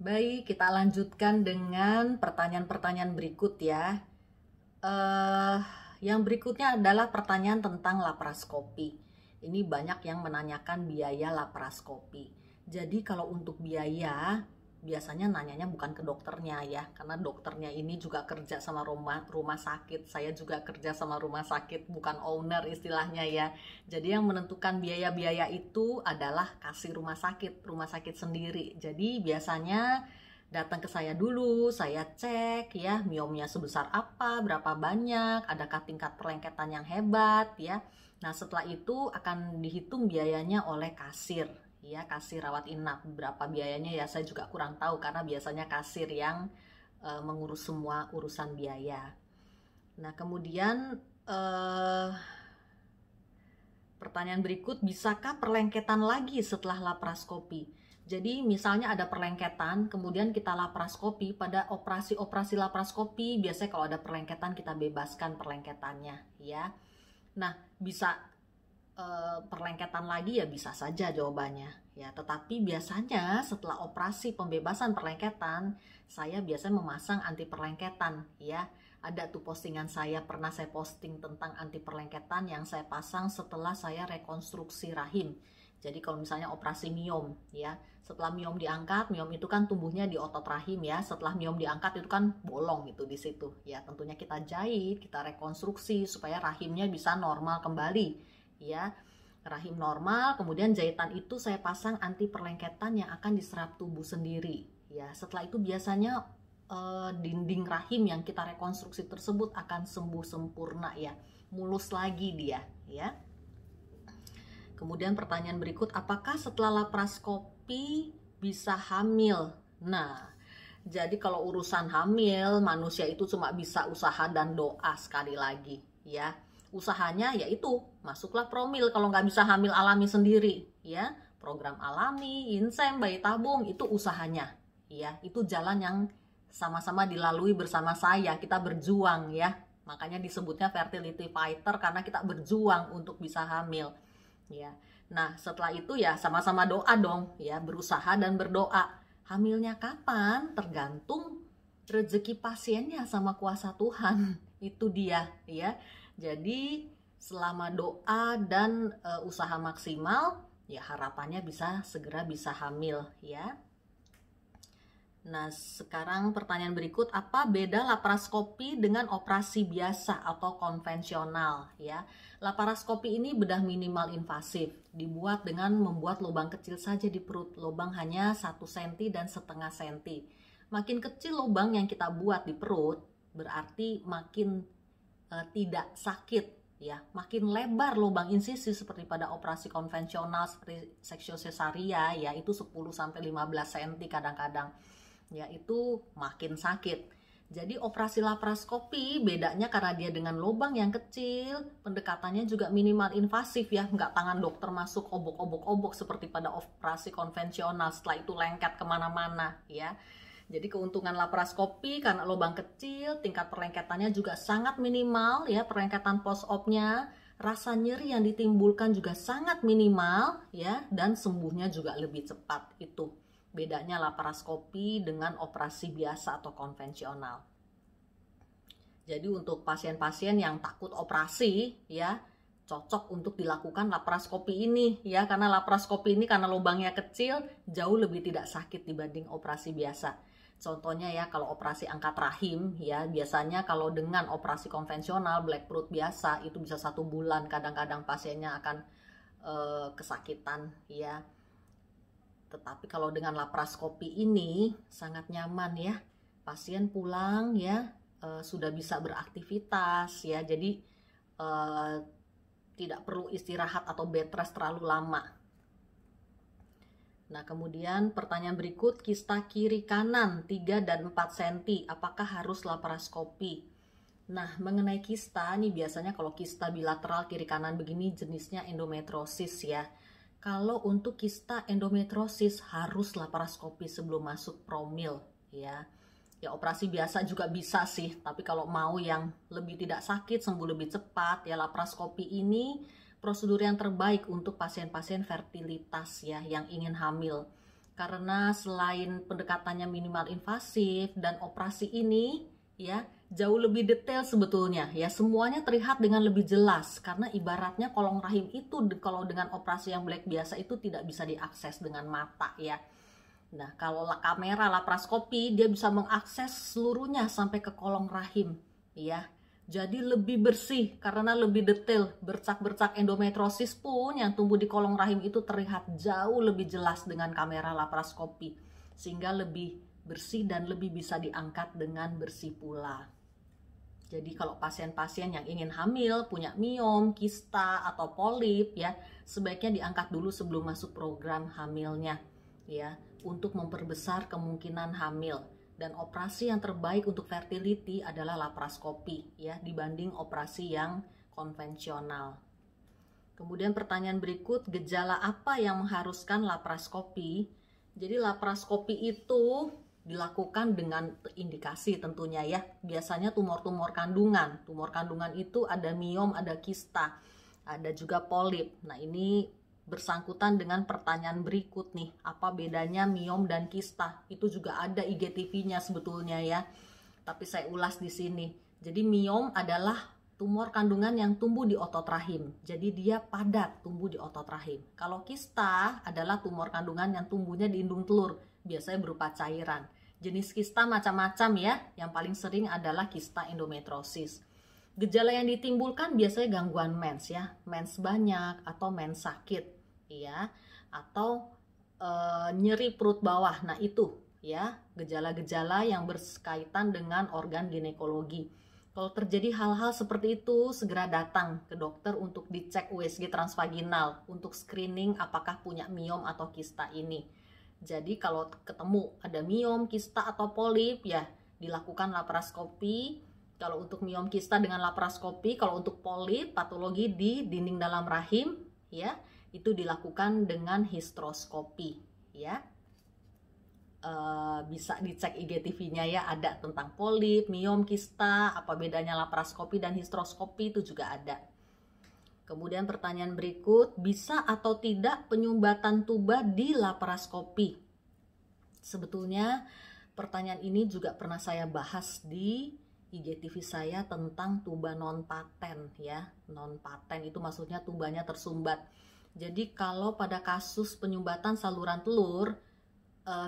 Baik, kita lanjutkan dengan pertanyaan-pertanyaan berikut ya. Eh, yang berikutnya adalah pertanyaan tentang laparoskopi. Ini banyak yang menanyakan biaya laparoskopi. Jadi kalau untuk biaya, biasanya nanyanya bukan ke dokternya ya, karena dokternya ini juga kerja sama rumah sakit. Saya juga kerja sama rumah sakit, bukan owner istilahnya ya. Jadi yang menentukan biaya-biaya itu adalah kasir rumah sakit sendiri. Jadi biasanya datang ke saya dulu, saya cek ya miomnya sebesar apa, berapa banyak, adakah tingkat perlengketan yang hebat ya. Nah, setelah itu akan dihitung biayanya oleh kasir ya, kasir rawat inap. Berapa biayanya ya saya juga kurang tahu karena biasanya kasir yang mengurus semua urusan biaya. Nah, kemudian pertanyaan berikut, bisakah perlengketan lagi setelah laparoskopi? Jadi misalnya ada perlengketan, kemudian kita laparoskopi, pada operasi-operasi laparoskopi biasanya kalau ada perlengketan kita bebaskan perlengketannya ya. Nah, bisa perlengketan lagi ya bisa saja jawabannya ya. Tetapi biasanya setelah operasi pembebasan perlengketan, saya biasanya memasang anti perlengketan ya. Ada tuh postingan pernah saya posting tentang anti perlengketan yang saya pasang setelah saya rekonstruksi rahim. Jadi kalau misalnya operasi miom ya, setelah miom diangkat, miom itu kan tumbuhnya di otot rahim ya. Setelah miom diangkat itu kan bolong gitu di situ. Ya, tentunya kita jahit, kita rekonstruksi supaya rahimnya bisa normal kembali. Ya, rahim normal, kemudian jahitan itu saya pasang anti perlengketan yang akan diserap tubuh sendiri. Ya, setelah itu biasanya dinding rahim yang kita rekonstruksi tersebut akan sembuh sempurna ya, mulus lagi dia ya. Kemudian pertanyaan berikut, apakah setelah laparoskopi bisa hamil? Nah, jadi kalau urusan hamil, manusia itu cuma bisa usaha dan doa sekali lagi ya. Usahanya yaitu masuklah promil kalau nggak bisa hamil alami sendiri ya. Program alami, insem, bayi tabung itu usahanya ya. Itu jalan yang sama-sama dilalui bersama saya, kita berjuang ya. Makanya disebutnya fertility fighter karena kita berjuang untuk bisa hamil ya. Nah, setelah itu ya sama-sama doa dong ya, berusaha dan berdoa. Hamilnya kapan? Tergantung rezeki pasiennya sama kuasa Tuhan. Itu dia ya. Jadi selama doa dan usaha maksimal, ya harapannya bisa segera bisa hamil ya. Nah, sekarang pertanyaan berikut, apa beda laparoskopi dengan operasi biasa atau konvensional ya? Laparoskopi ini bedah minimal invasif, dibuat dengan membuat lubang kecil saja di perut. Lubang hanya 1 cm dan setengah cm. Makin kecil lubang yang kita buat di perut, berarti makin tidak sakit ya. Makin lebar lubang insisi seperti pada operasi konvensional seperti seksio cesaria ya, itu 10 sampai 15 cm kadang-kadang. Ya, itu makin sakit. Jadi operasi laparoskopi bedanya karena dia dengan lubang yang kecil, pendekatannya juga minimal invasif ya, nggak tangan dokter masuk obok-obok-obok seperti pada operasi konvensional, setelah itu lengket kemana-mana ya. Jadi keuntungan laparoskopi karena lubang kecil, tingkat perlengketannya juga sangat minimal ya, perlengketan post-op-nya, rasa nyeri yang ditimbulkan juga sangat minimal ya, dan sembuhnya juga lebih cepat. Itu bedanya laparoskopi dengan operasi biasa atau konvensional. Jadi untuk pasien-pasien yang takut operasi ya, cocok untuk dilakukan laparoskopi ini ya, karena laparoskopi ini karena lubangnya kecil jauh lebih tidak sakit dibanding operasi biasa. Contohnya ya, kalau operasi angkat rahim ya, biasanya kalau dengan operasi konvensional black perut biasa itu bisa 1 bulan, kadang-kadang pasiennya akan kesakitan ya. Tetapi kalau dengan laparoskopi ini sangat nyaman ya, pasien pulang ya sudah bisa beraktivitas ya, jadi tidak perlu istirahat atau bed rest terlalu lama. Nah, kemudian pertanyaan berikut, kista kiri kanan 3 dan 4 cm, apakah harus laparoskopi? Nah, mengenai kista nih, biasanya kalau kista bilateral kiri kanan begini jenisnya endometriosis ya. Kalau untuk kista endometriosis harus laparoskopi sebelum masuk promil ya. Ya operasi biasa juga bisa sih, tapi kalau mau yang lebih tidak sakit, sembuh lebih cepat ya, laparoskopi ini prosedur yang terbaik untuk pasien-pasien fertilitas ya yang ingin hamil. Karena selain pendekatannya minimal invasif dan operasi ini ya jauh lebih detail sebetulnya ya, semuanya terlihat dengan lebih jelas karena ibaratnya kolong rahim itu kalau dengan operasi yang black biasa itu tidak bisa diakses dengan mata ya. Nah, kalau kamera laparoskopi dia bisa mengakses seluruhnya sampai ke kolong rahim ya. Jadi lebih bersih karena lebih detail. Bercak-bercak endometriosis pun yang tumbuh di kolong rahim itu terlihat jauh lebih jelas dengan kamera laparoskopi. Sehingga lebih bersih dan lebih bisa diangkat dengan bersih pula. Jadi kalau pasien-pasien yang ingin hamil, punya miom, kista, atau polip ya, sebaiknya diangkat dulu sebelum masuk program hamilnya ya, untuk memperbesar kemungkinan hamil. Dan operasi yang terbaik untuk fertility adalah laparoskopi ya, dibanding operasi yang konvensional. Kemudian pertanyaan berikut, gejala apa yang mengharuskan laparoskopi? Jadi laparoskopi itu dilakukan dengan indikasi tentunya ya. Biasanya tumor-tumor kandungan. Tumor kandungan itu ada miom, ada kista, ada juga polip. Nah, ini bersangkutan dengan pertanyaan berikut nih, apa bedanya miom dan kista? Itu juga ada IGTV-nya sebetulnya ya, tapi saya ulas di sini. Jadi miom adalah tumor kandungan yang tumbuh di otot rahim, jadi dia padat tumbuh di otot rahim. Kalau kista adalah tumor kandungan yang tumbuhnya di indung telur, biasanya berupa cairan. Jenis kista macam-macam ya, yang paling sering adalah kista endometriosis. Gejala yang ditimbulkan biasanya gangguan mens ya, mens banyak atau mens sakit ya, atau nyeri perut bawah. Nah, itu ya gejala-gejala yang berkaitan dengan organ ginekologi. Kalau terjadi hal-hal seperti itu, segera datang ke dokter untuk dicek USG transvaginal untuk screening apakah punya miom atau kista ini. Jadi kalau ketemu ada miom, kista atau polip ya dilakukan laparoskopi. Kalau untuk miom kista dengan laparoskopi, kalau untuk polip patologi di dinding dalam rahim ya, itu dilakukan dengan hysteroscopy ya. Bisa dicek IGTV-nya ya, ada tentang polip, miom, kista, apa bedanya laparoskopi dan hysteroscopy itu juga ada. Kemudian pertanyaan berikut, bisa atau tidak penyumbatan tuba di laparoskopi? Sebetulnya pertanyaan ini juga pernah saya bahas di IGTV saya tentang tuba non paten ya. Non paten itu maksudnya tubanya tersumbat. Jadi kalau pada kasus penyumbatan saluran telur,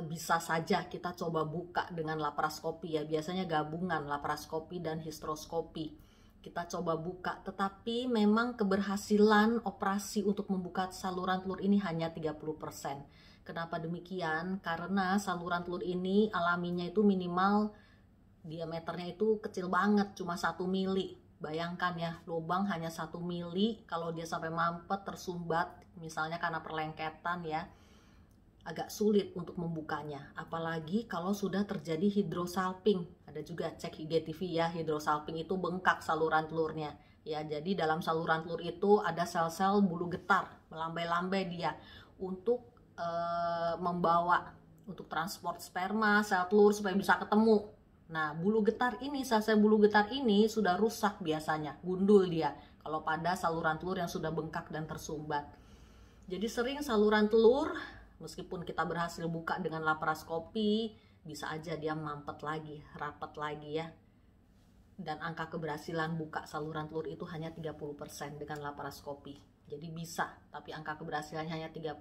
bisa saja kita coba buka dengan laparoskopi ya. Biasanya gabungan laparoskopi dan hysteroscopy. Kita coba buka, tetapi memang keberhasilan operasi untuk membuka saluran telur ini hanya 30%. Kenapa demikian? Karena saluran telur ini alaminya itu minimal diameternya itu kecil banget, cuma 1 mili. Bayangkan ya, lubang hanya 1 mili, kalau dia sampai mampet tersumbat, misalnya karena perlengketan ya, agak sulit untuk membukanya. Apalagi kalau sudah terjadi hidrosalping. Ada juga cek IGTV ya, hidrosalping itu bengkak saluran telurnya. Ya, jadi dalam saluran telur itu ada sel-sel bulu getar, melambai-lambai dia untuk membawa untuk transport sperma, sel telur supaya bisa ketemu. Nah, bulu getar ini, sel-sel bulu getar ini sudah rusak biasanya, gundul dia kalau pada saluran telur yang sudah bengkak dan tersumbat. Jadi sering saluran telur, meskipun kita berhasil buka dengan laparoskopi, bisa aja dia mampet lagi, rapat lagi ya. Dan angka keberhasilan buka saluran telur itu hanya 30% dengan laparoskopi. Jadi bisa, tapi angka keberhasilannya hanya 30%.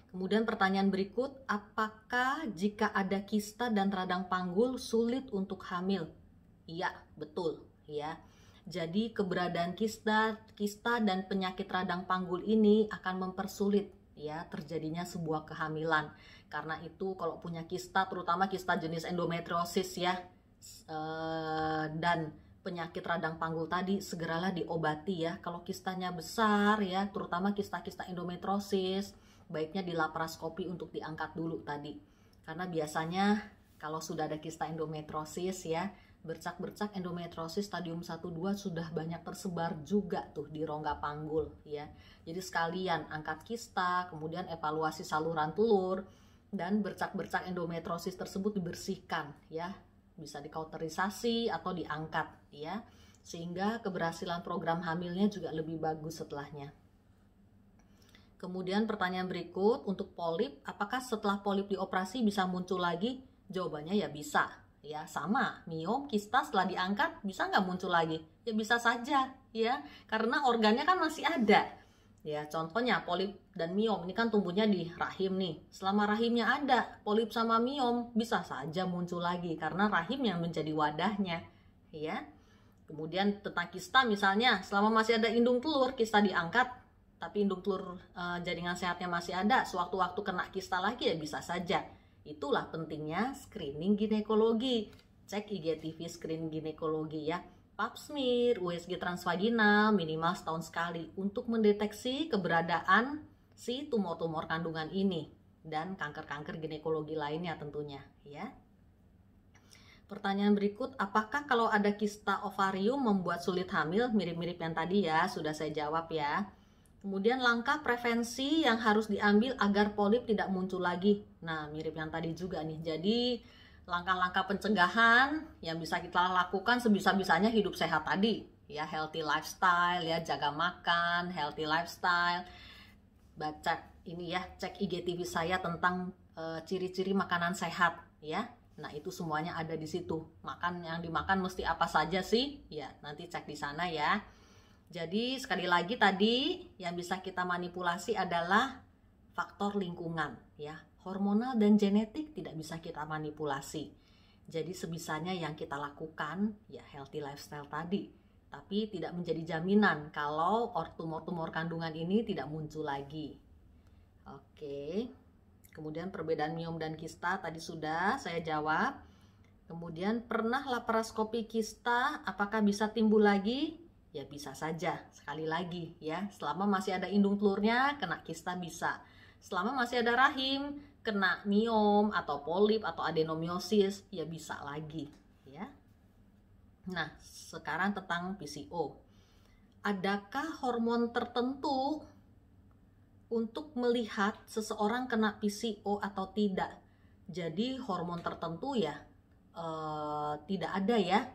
Kemudian pertanyaan berikut, apakah jika ada kista dan radang panggul sulit untuk hamil? Iya, betul ya. Jadi keberadaan kista dan penyakit radang panggul ini akan mempersulit ya terjadinya sebuah kehamilan. Karena itu kalau punya kista, terutama kista jenis endometriosis ya, dan penyakit radang panggul tadi, segeralah diobati ya. Kalau kistanya besar ya, terutama kista-kista endometriosis, baiknya di laparoskopi untuk diangkat dulu tadi. Karena biasanya kalau sudah ada kista endometriosis ya, bercak-bercak endometriosis stadium 1-2 sudah banyak tersebar juga tuh di rongga panggul ya. Jadi sekalian angkat kista, kemudian evaluasi saluran telur, dan bercak-bercak endometriosis tersebut dibersihkan ya. Bisa dikauterisasi atau diangkat ya. Sehingga keberhasilan program hamilnya juga lebih bagus setelahnya. Kemudian pertanyaan berikut untuk polip, apakah setelah polip dioperasi bisa muncul lagi? Jawabannya ya bisa. Ya sama, miom, kista setelah diangkat bisa nggak muncul lagi? Ya bisa saja, ya, karena organnya kan masih ada. Ya, contohnya polip dan miom ini kan tumbuhnya di rahim nih. Selama rahimnya ada, polip sama miom bisa saja muncul lagi karena rahim yang menjadi wadahnya, ya. Kemudian tentang kista misalnya, selama masih ada indung telur, kista diangkat, tapi indung telur jaringan sehatnya masih ada, sewaktu-waktu kena kista lagi ya bisa saja. Itulah pentingnya screening ginekologi. Cek IGTV screening ginekologi ya. Pap smear, USG transvaginal minimal setahun sekali untuk mendeteksi keberadaan si tumor-tumor kandungan ini dan kanker-kanker ginekologi lainnya tentunya ya. Pertanyaan berikut, apakah kalau ada kista ovarium membuat sulit hamil? Mirip-mirip yang tadi ya, sudah saya jawab ya. Kemudian langkah prevensi yang harus diambil agar polip tidak muncul lagi. Nah, mirip yang tadi juga nih. Jadi, langkah-langkah pencegahan yang bisa kita lakukan sebisa-bisanya hidup sehat tadi. Ya, healthy lifestyle, ya, jaga makan, healthy lifestyle. Baca ini ya, cek IGTV saya tentang ciri-ciri makanan sehat, ya. Nah, itu semuanya ada di situ. Makan yang dimakan mesti apa saja sih? Ya, nanti cek di sana ya. Jadi sekali lagi tadi yang bisa kita manipulasi adalah faktor lingkungan ya. Hormonal dan genetik tidak bisa kita manipulasi. Jadi sebisanya yang kita lakukan ya healthy lifestyle tadi. Tapi tidak menjadi jaminan kalau tumor-tumor kandungan ini tidak muncul lagi. Oke. Kemudian perbedaan miom dan kista tadi sudah saya jawab. Kemudian pernah laparoskopi kista apakah bisa timbul lagi? Ya bisa saja, sekali lagi ya, selama masih ada indung telurnya kena kista bisa. Selama masih ada rahim kena miom atau polip atau adenomiosis ya bisa lagi ya. Nah, sekarang tentang PCO. Adakah hormon tertentu untuk melihat seseorang kena PCO atau tidak? Jadi hormon tertentu ya tidak ada ya.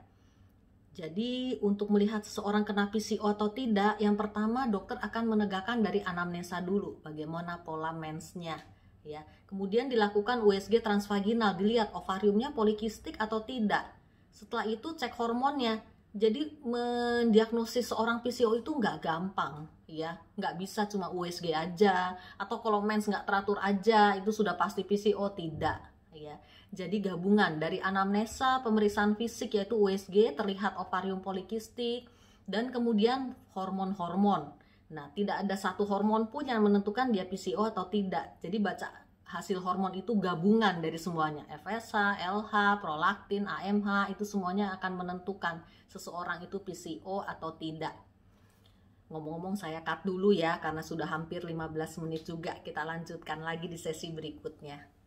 Jadi untuk melihat seseorang kena PCO atau tidak, yang pertama dokter akan menegakkan dari anamnesa dulu, bagaimana pola mensnya, ya. Kemudian dilakukan USG transvaginal, dilihat ovariumnya polikistik atau tidak. Setelah itu cek hormonnya. Jadi mendiagnosis seorang PCO itu nggak gampang, ya. Nggak bisa cuma USG aja, atau kalau mens nggak teratur aja itu sudah pasti PCO, tidak, ya. Jadi gabungan dari anamnesa, pemeriksaan fisik yaitu USG, terlihat ovarium polikistik, dan kemudian hormon-hormon. Nah, tidak ada satu hormon pun yang menentukan dia PCO atau tidak. Jadi baca hasil hormon itu gabungan dari semuanya. FSH, LH, prolaktin, AMH, itu semuanya akan menentukan seseorang itu PCO atau tidak. Ngomong-ngomong saya cut dulu ya, karena sudah hampir 15 menit juga. Kita lanjutkan lagi di sesi berikutnya.